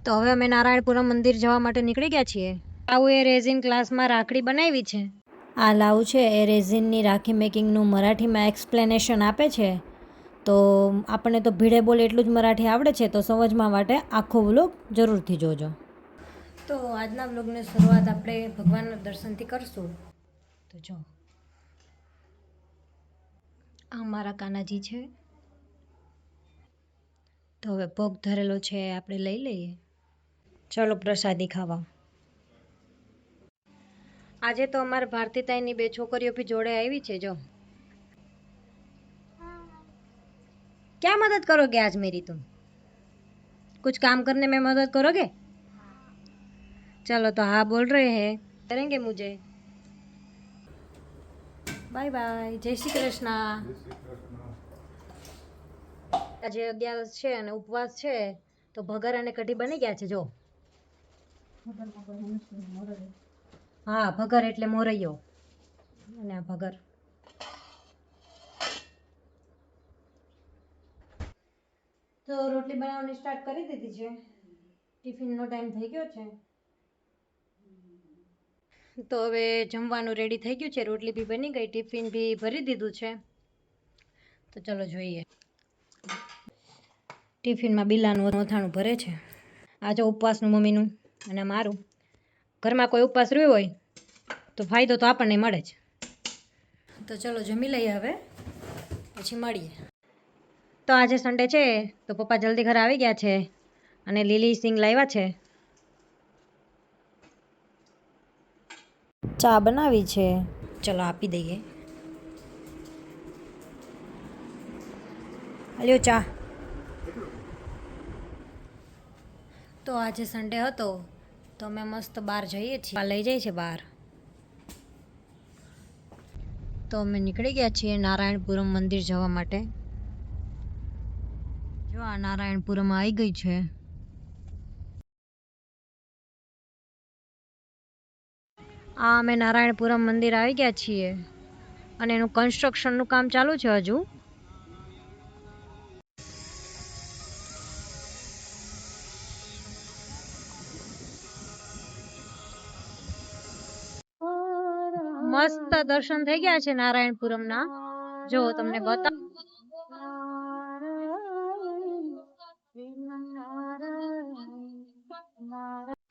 તો હવે અમે નારાયણપુરમ મંદિર જવા માટે નીકળી ગયા છીએ. આવું એ રેઝિન ક્લાસમાં રાખડી બનાવી છે. આ લાવું છે એ રેઝિનની રાખી મેકિંગનું મરાઠીમાં એક્સપ્લેનેશન આપે છે. તો આપણને તો ભીડે બોલે એટલું જ મરાઠી આવડે છે, તો સમજવા માટે આખો વ્લોગ જરૂરથી જોજો. તો આજના વ્લોગની શરૂઆત આપણે ભગવાનના દર્શનથી કરશું. તો જો આ મારા કાનાજી છે. તો હવે ભોગ ધરેલો છે, આપણે લઈ લઈએ. ચલો પ્રસાદી ખાવા. આજે તો અમારા ભારતીતાઈની 2 છોકરીઓ બી જોડે આવી છે. જો क्या मदद करोगे आज मेरी तुम? कुछ काम करने में मदद करोगे? चलो तो हाँ बोल रहे हैं, करेंगे मुझे. Bye bye. जय श्री कृष्ण. આજે 11 છે અને ઉપવાસ છે, તો ભગર અને કઢી બની ગયા છે. જો હા, ભગર એટલે મોરૈયો અને આ ભગર. તો રોટલી બનાવવાની સ્ટાર્ટ કરી દીધી છે. ટિફિનનો ટાઈમ થઈ ગયો છે. તો હવે જમવાનું રેડી થઈ ગયું છે. રોટલી બી બની ગઈ, ટિફિન બી ભરી દીધું છે. તો ચલો જોઈએ. ટિફિનમાં બિલાનું અથાણું ભરે છે. આ જો ઉપવાસનું મમ્મીનું અને મારું. ઘરમાં કોઈ ઉપવાસ રહ્યો હોય તો ફાયદો તો આપણને મળે જ. તો ચલો જમી લઈએ, હવે પછી મળીએ. તો આજે સન્ડે છે, તો પપ્પા જલ્દી ઘરે આવી ગયા છે અને લીલી સિંગ લાવ્યા છે. ચા બનાવી છે, ચલો આપી દઈએ. લ્યો ચા. તો આજે સન્ડે હતો, તો અમે મસ્ત બહાર જઈએ છીએ. લઈ જાય છે બહાર. તો અમે નીકળી ગયા છીએ નારાયણપુરમ મંદિર જવા માટે. જો આ નારાયણપુરમ આવી ગઈ છે. આ અમે નારાયણપુરમ મંદિર આવી ગયા છીએ અને એનું કન્સ્ટ્રક્શનનું કામ ચાલુ છે હજુ. મસ્ત દર્શન થઈ ગયા છે નારાયણપુરમના. જો તમને બતાવ.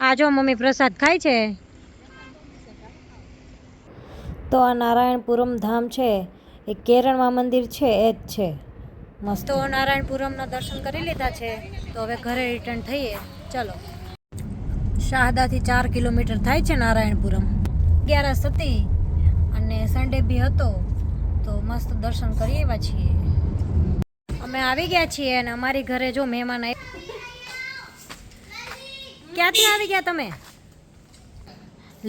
આ જો મમ્મી પ્રસાદ ખાય છે. તો આ નારાયણપુરમ ધામ છે, એ કેરળમાં મંદિર છે, એ જ છે. મસ્ત. તો નારાયણપુરમના દર્શન કરી લીધા છે, તો હવે ઘરે રિટર્ન થઈએ. ચલો. શાહદાથી 4 કિલોમીટર થાય છે નારાયણપુરમ. 11 હતી અને સન્ડે બી હતો, તો મસ્ત દર્શન કરી આવ્યા છીએ. અમે આવી ગયા છીએ અને અમારી ઘરે જો મહેમાન ક્યાંથી આવી ગયા તમે?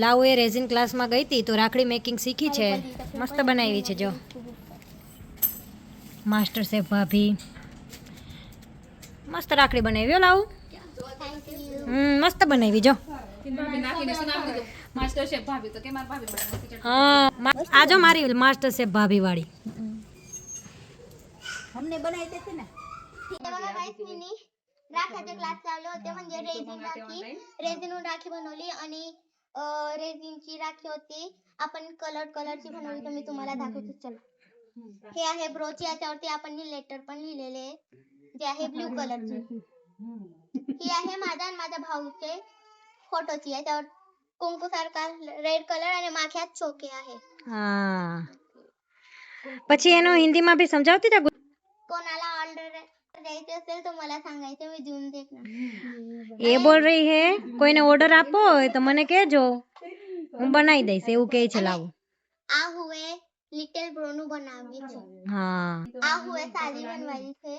લાવું એ રેઝિન ક્લાસમાં ગઈ હતી, તો રાખડી મેકિંગ શીખી છે. મસ્ત બનાવી છે. જો માસ્ટર શેફ ભાભી મસ્ત રાખડી બનાવી. લાવું મસ્ત બનાવી. જો હા, આ જો મારી માસ્ટર શેફ भाभी वाली हमने बनाई देते ना. बघा गाइस, मी राखाचा क्लास लावले होते, म्हणजे रेझिन राखी बनवली आणि रेझिनची राखी होती. आपण कलरची बनवली, तर मी तुम्हाला दाखवते. चला, हे आहे ब्रोच. याच्यावरती आपण लेटर पण लिहिलेले, जे आहे ब्लू कलरचे. ही आहे माझा आणि माझ्या भाऊचे फोटोची. याच्यावर कुंकू सारखा रेड कलर आणि माख्यात चोके आहे. હા, પછી એનો હિન્દીમાં બી સમજાવતી હતા. कोणाला ऑर्डर द्यायची असेल तर मला सांगायचं, मी देऊन देत ना. એ બોલ રહી હે કોઈને ઓર્ડર આપવો હોય તો મને કહેજો, હું બનાવી દઈશ એવું કહે છે. લાવું આ હુએ લિટલ બ્રોનું બનાવી છે. હા, આ હુએ સાદી बनवाई છે.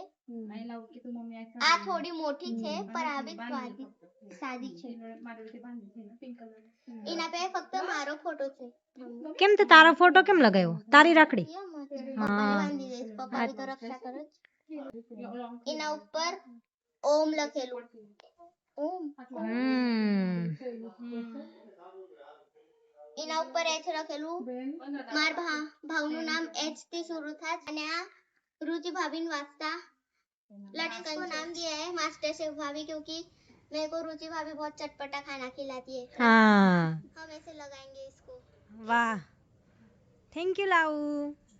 આ થોડી મોટી છે, પર આ બી સાદી છે. એના पे फक्त મારો ફોટો છે. કેમ તે તારો ફોટો કેમ લગાવ્યો? તારી રાખડી. પપ્પાને બાંધી દઈશ. પપ્પાની તો રક્ષા કરે જ. એના ઉપર ઓમ લખેલું. ઓમ. એના ઉપર એચ લખેલું. માર ભાવનું નામ એચ થી શરૂ થાય અને આ रुचि भाभी ने वास्ता लड़के को नाम दिया है मास्टर शेफ भाभी, क्योंकि मेरे को रुचि भाभी बहुत चटपटा खाना खिलाती है हाँ हम ऐसे लगाएंगे इसको વાહ થેન્ક યુ લાવુ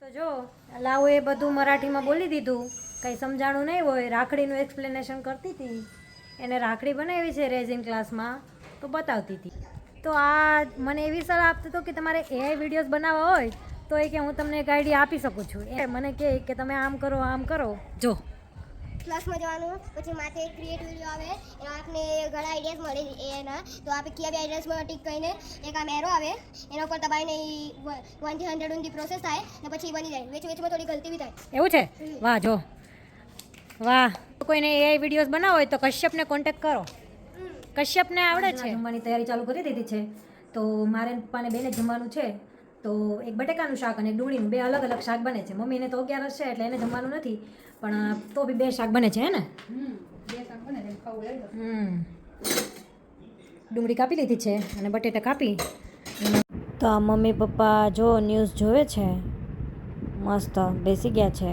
તો જો લાવુ એ બધું મરાઠીમાં બોલી દીધું કંઈ સમજાણું નહીં હોય રાખડીનું એક્સપ્લેનેશન કરતી હતી એને રાખડી બનાવી છે રેઝિન ક્લાસમાં તો બતાવતી હતી તો આ મને એવી સલાહ આપતો હતો કે તમારે એઆઈ વિડીયોઝ બનાવવા હોય તો એ કે હું તમને એક આઈડિયા આપી શકું છું એ મને કહે કે તમે આમ કરો જો ક્લાસમાં જવાનું પછી માથે ક્રિએટ વિડીયો આવે એમાં આપને ઘણા આઈડિયાઝ મળે એના તો આપણે કયા બી આઈડિયાઝમાં ટીક કરીને એક આમ એરો આવે એના ઉપર દબાઈને 1 થી 100 સુધી પ્રોસેસ થાય ને પછી બની જાય વેચમાં થોડી ગલતી બી થાય એવું છે વાહ જો વાહ કોઈને એઆઈ વિડીયોઝ બનાવવા હોય તો કશ્યપને કોન્ટેક્ટ કરો કશ્યપને આવડે છે જમવાની તૈયારી ચાલુ કરી દીધી છે તો મારે પપ્પાને બેને જમવાનું છે તો એક બટેકાનું શાક અને એક ડુંગળીનું બે અલગ અલગ શાક બને છે મમ્મીને તો 11 છે એટલે એને જમવાનું નથી પણ તો બી બે શાક બને છે હે ને ડુંગળી કાપી લીધી છે અને બટેટા કાપી તો આ મમ્મી પપ્પા જો ન્યૂઝ જોવે છે મસ્ત બેસી ગયા છે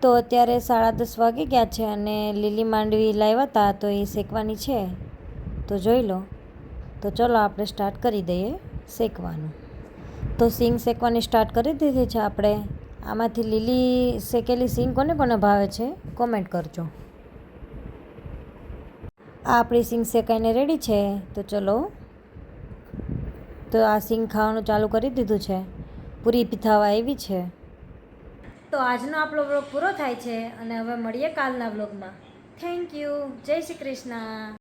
તો અત્યારે 10:30 વાગી ગયા છે અને લીલી માંડવી લાવ્યા હતા તો એ શેકવાની છે તો જોઈ લો તો ચલો આપણે સ્ટાર્ટ કરી દઈએ શેકવાનું તો સિંગ શેકવાની સ્ટાર્ટ કરી દીધી છે આપણે આમાંથી લીલી શેકેલી સિંગ કોને કોને ભાવે છે કોમેન્ટ કરજો આ આપણી સિંગ શેકાઈને રેડી છે તો ચલો તો આ સિંગ ખાવાનું ચાલુ કરી દીધું છે પૂરી પીથાવા એવી છે તો આજનો આપણો વ્લોગ પૂરો થાય છે અને હવે મળીએ કાલના વ્લોગમાં થેન્ક યુ જય શ્રી કૃષ્ણ